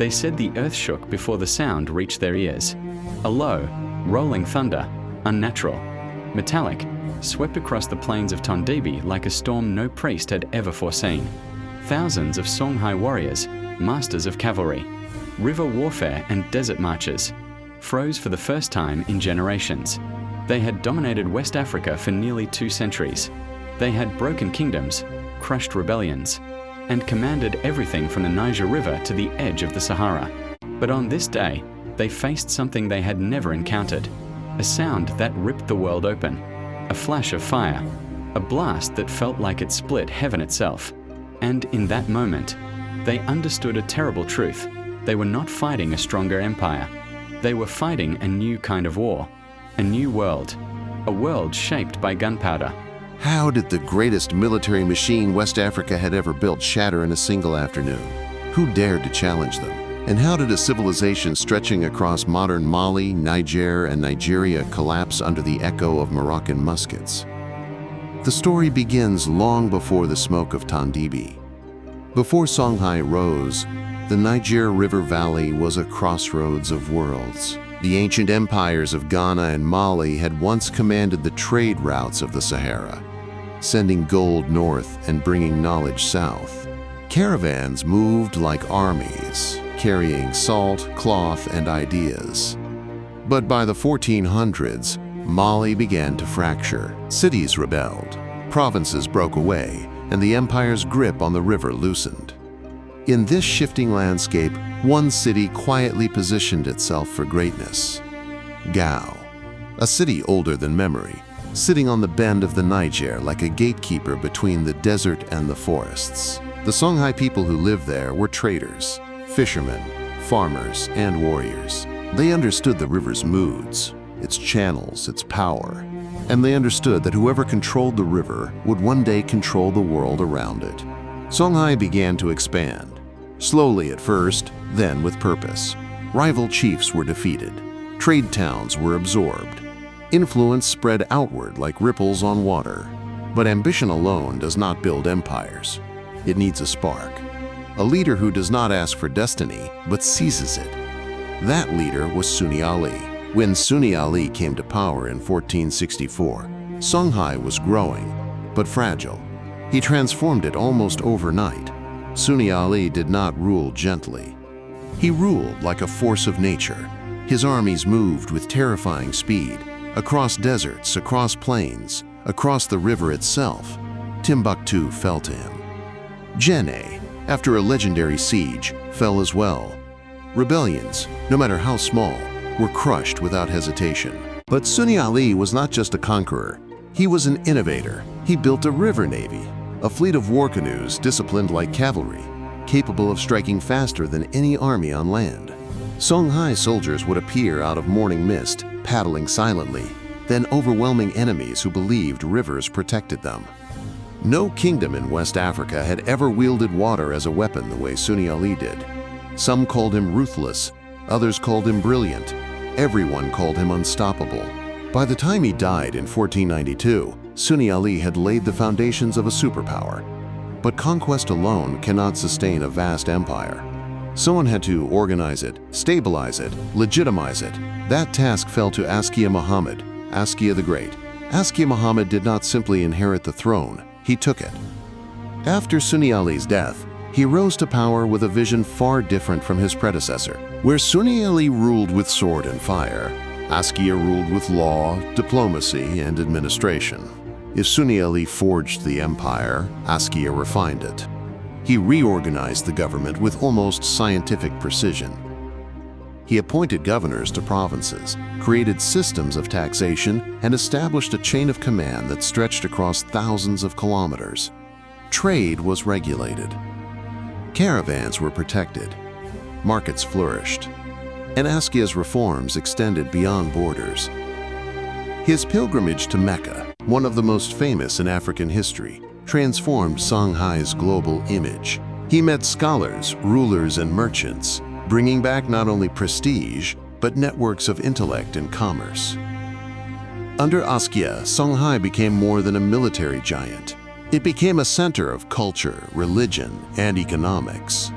They said the earth shook before the sound reached their ears. A low, rolling thunder, unnatural, metallic, swept across the plains of Tondibi like a storm no priest had ever foreseen. Thousands of Songhai warriors, masters of cavalry, river warfare and desert marches, froze for the first time in generations. They had dominated West Africa for nearly 2 centuries. They had broken kingdoms, crushed rebellions, and commanded everything from the Niger River to the edge of the Sahara. But on this day, they faced something they had never encountered, a sound that ripped the world open, a flash of fire, a blast that felt like it split heaven itself. And in that moment, they understood a terrible truth. They were not fighting a stronger empire. They were fighting a new kind of war, a new world, a world shaped by gunpowder. How did the greatest military machine West Africa had ever built shatter in a single afternoon? Who dared to challenge them? And how did a civilization stretching across modern Mali, Niger, and Nigeria collapse under the echo of Moroccan muskets? The story begins long before the smoke of Tondibi. Before Songhai rose, the Niger River Valley was a crossroads of worlds. The ancient empires of Ghana and Mali had once commanded the trade routes of the Sahara, sending gold north and bringing knowledge south. Caravans moved like armies, carrying salt, cloth, and ideas. But by the 1400s, Mali began to fracture. Cities rebelled, provinces broke away, and the empire's grip on the river loosened. In this shifting landscape, one city quietly positioned itself for greatness. Gao, a city older than memory, sitting on the bend of the Niger like a gatekeeper between the desert and the forests. The Songhai people who lived there were traders, fishermen, farmers, and warriors. They understood the river's moods, its channels, its power, and they understood that whoever controlled the river would one day control the world around it. Songhai began to expand, slowly at first, then with purpose. Rival chiefs were defeated, trade towns were absorbed, influence spread outward like ripples on water. But ambition alone does not build empires. It needs a spark, a leader who does not ask for destiny, but seizes it. That leader was Sunni Ali. When Sunni Ali came to power in 1464, Songhai was growing, but fragile. He transformed it almost overnight. Sunni Ali did not rule gently. He ruled like a force of nature. His armies moved with terrifying speed, across deserts, across plains, across the river itself. Timbuktu fell to him. Jenne, after a legendary siege, fell as well. Rebellions, no matter how small, were crushed without hesitation. But Sunni Ali was not just a conqueror. He was an innovator. He built a river navy, a fleet of war canoes disciplined like cavalry, capable of striking faster than any army on land. Songhai soldiers would appear out of morning mist, paddling silently, then overwhelming enemies who believed rivers protected them. No kingdom in West Africa had ever wielded water as a weapon the way Sunni Ali did. Some called him ruthless, others called him brilliant. Everyone called him unstoppable. By the time he died in 1492, Sunni Ali had laid the foundations of a superpower. But conquest alone cannot sustain a vast empire. Someone had to organize it, stabilize it, legitimize it. That task fell to Askia Muhammad, Askia the Great. Askia Muhammad did not simply inherit the throne, he took it. After Sunni Ali's death, he rose to power with a vision far different from his predecessor. Where Sunni Ali ruled with sword and fire, Askia ruled with law, diplomacy, and administration. If Sunni Ali forged the empire, Askia refined it. He reorganized the government with almost scientific precision. He appointed governors to provinces, created systems of taxation, and established a chain of command that stretched across thousands of kilometers. Trade was regulated. Caravans were protected. Markets flourished. And Askia's reforms extended beyond borders. His pilgrimage to Mecca, one of the most famous in African history, transformed Songhai's global image. He met scholars, rulers, and merchants, bringing back not only prestige, but networks of intellect and commerce. Under Askia, Songhai became more than a military giant. It became a center of culture, religion, and economics.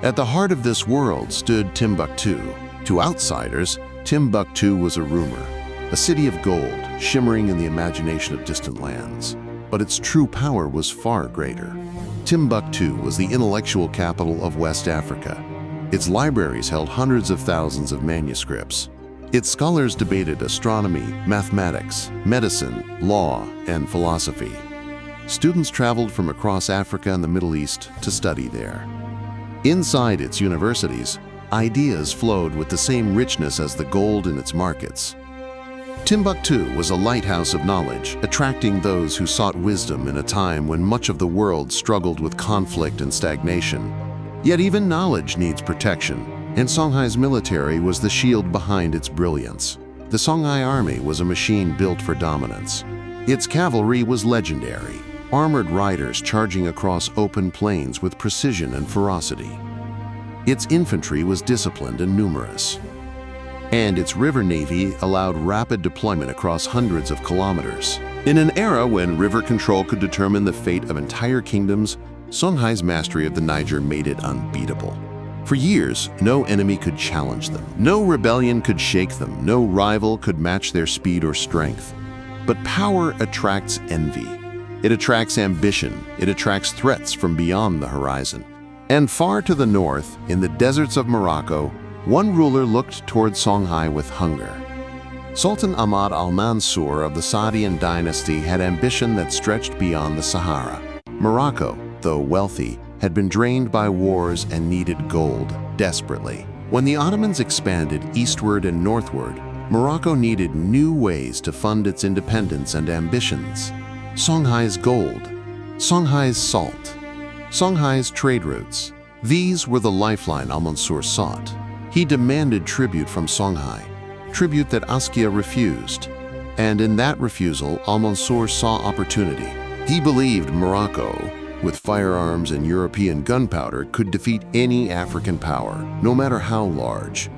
At the heart of this world stood Timbuktu. To outsiders, Timbuktu was a rumor, a city of gold, shimmering in the imagination of distant lands. But its true power was far greater. Timbuktu was the intellectual capital of West Africa. Its libraries held hundreds of thousands of manuscripts. Its scholars debated astronomy, mathematics, medicine, law, and philosophy. Students traveled from across Africa and the Middle East to study there. Inside its universities, ideas flowed with the same richness as the gold in its markets. Timbuktu was a lighthouse of knowledge, attracting those who sought wisdom in a time when much of the world struggled with conflict and stagnation. Yet even knowledge needs protection, and Songhai's military was the shield behind its brilliance. The Songhai army was a machine built for dominance. Its cavalry was legendary, armored riders charging across open plains with precision and ferocity. Its infantry was disciplined and numerous. And its river navy allowed rapid deployment across hundreds of kilometers. In an era when river control could determine the fate of entire kingdoms, Songhai's mastery of the Niger made it unbeatable. For years, no enemy could challenge them. No rebellion could shake them. No rival could match their speed or strength. But power attracts envy. It attracts ambition. It attracts threats from beyond the horizon. And far to the north, in the deserts of Morocco, one ruler looked toward Songhai with hunger. Sultan Ahmad al-Mansur of the Saadian dynasty had ambition that stretched beyond the Sahara. Morocco, though wealthy, had been drained by wars and needed gold desperately. When the Ottomans expanded eastward and northward, Morocco needed new ways to fund its independence and ambitions. Songhai's gold, Songhai's salt, Songhai's trade routes. These were the lifeline al-Mansur sought. He demanded tribute from Songhai, tribute that Askia refused. And in that refusal, al-Mansur saw opportunity. He believed Morocco, with firearms and European gunpowder, could defeat any African power, no matter how large.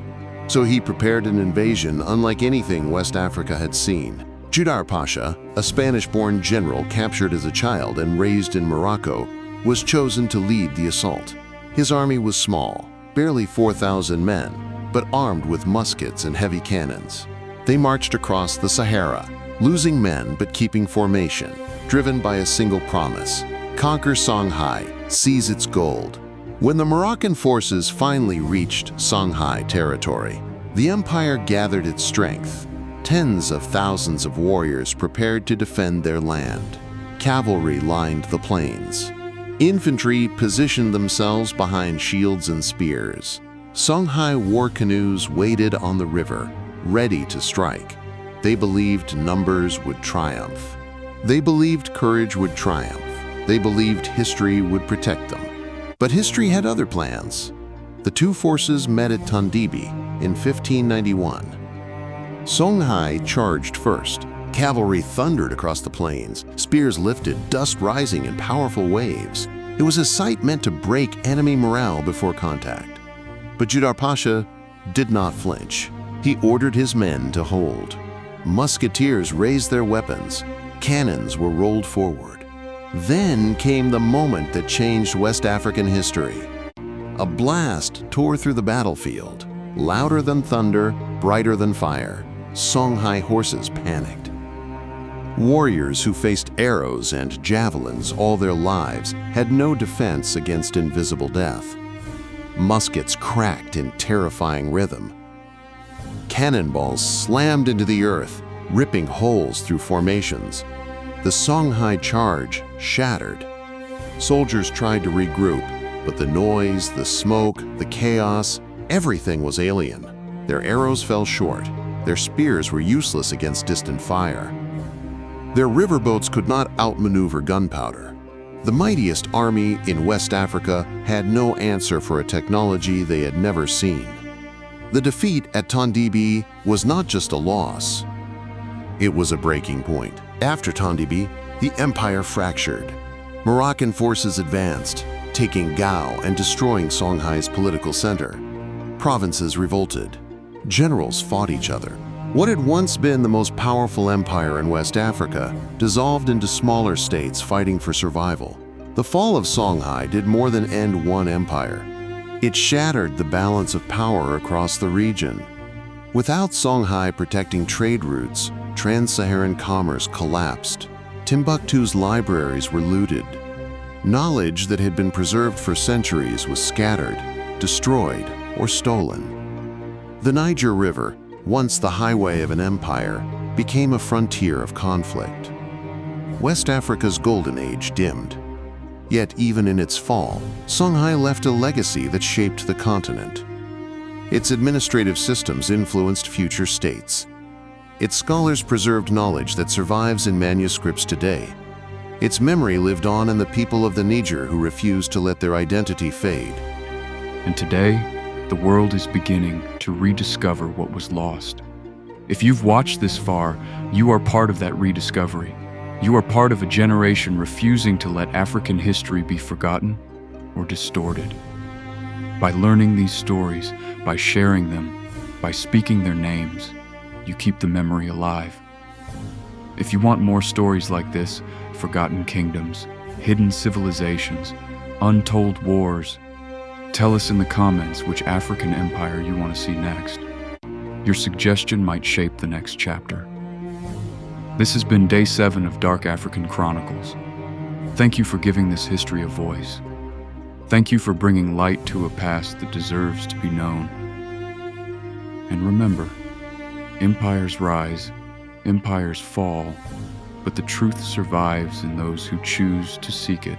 So he prepared an invasion unlike anything West Africa had seen. Judar Pasha, a Spanish-born general captured as a child and raised in Morocco, was chosen to lead the assault. His army was small, barely 4,000 men, but armed with muskets and heavy cannons. They marched across the Sahara, losing men but keeping formation, driven by a single promise: conquer Songhai, seize its gold. When the Moroccan forces finally reached Songhai territory, the empire gathered its strength. Tens of thousands of warriors prepared to defend their land. Cavalry lined the plains. Infantry positioned themselves behind shields and spears. Songhai war canoes waited on the river, ready to strike. They believed numbers would triumph. They believed courage would triumph. They believed history would protect them. But history had other plans. The two forces met at Tondibi in 1591. Songhai charged first. Cavalry thundered across the plains, spears lifted, dust rising in powerful waves. It was a sight meant to break enemy morale before contact. But Judar Pasha did not flinch. He ordered his men to hold. Musketeers raised their weapons. Cannons were rolled forward. Then came the moment that changed West African history. A blast tore through the battlefield. Louder than thunder, brighter than fire. Songhai horses panicked. Warriors who faced arrows and javelins all their lives had no defense against invisible death. Muskets cracked in terrifying rhythm. Cannonballs slammed into the earth, ripping holes through formations. The Songhai charge shattered. Soldiers tried to regroup, but the noise, the smoke, the chaos, everything was alien. Their arrows fell short. Their spears were useless against distant fire. Their riverboats could not outmaneuver gunpowder. The mightiest army in West Africa had no answer for a technology they had never seen. The defeat at Tondibi was not just a loss. It was a breaking point. After Tondibi, the empire fractured. Moroccan forces advanced, taking Gao and destroying Songhai's political center. Provinces revolted. Generals fought each other. What had once been the most powerful empire in West Africa dissolved into smaller states fighting for survival. The fall of Songhai did more than end one empire. It shattered the balance of power across the region. Without Songhai protecting trade routes, trans-Saharan commerce collapsed. Timbuktu's libraries were looted. Knowledge that had been preserved for centuries was scattered, destroyed, or stolen. The Niger River, once the highway of an empire, became a frontier of conflict. West Africa's golden age dimmed. Yet even in its fall, Songhai left a legacy that shaped the continent. Its administrative systems influenced future states. Its scholars preserved knowledge that survives in manuscripts today. Its memory lived on in the people of the Niger who refused to let their identity fade. And today, the world is beginning to rediscover what was lost. If you've watched this far, you are part of that rediscovery. You are part of a generation refusing to let African history be forgotten or distorted. By learning these stories, by sharing them, by speaking their names, you keep the memory alive. If you want more stories like this, forgotten kingdoms, hidden civilizations, untold wars, tell us in the comments which African empire you want to see next. Your suggestion might shape the next chapter. This has been Day 7 of Dark African Chronicles. Thank you for giving this history a voice. Thank you for bringing light to a past that deserves to be known. And remember, empires rise, empires fall, but the truth survives in those who choose to seek it.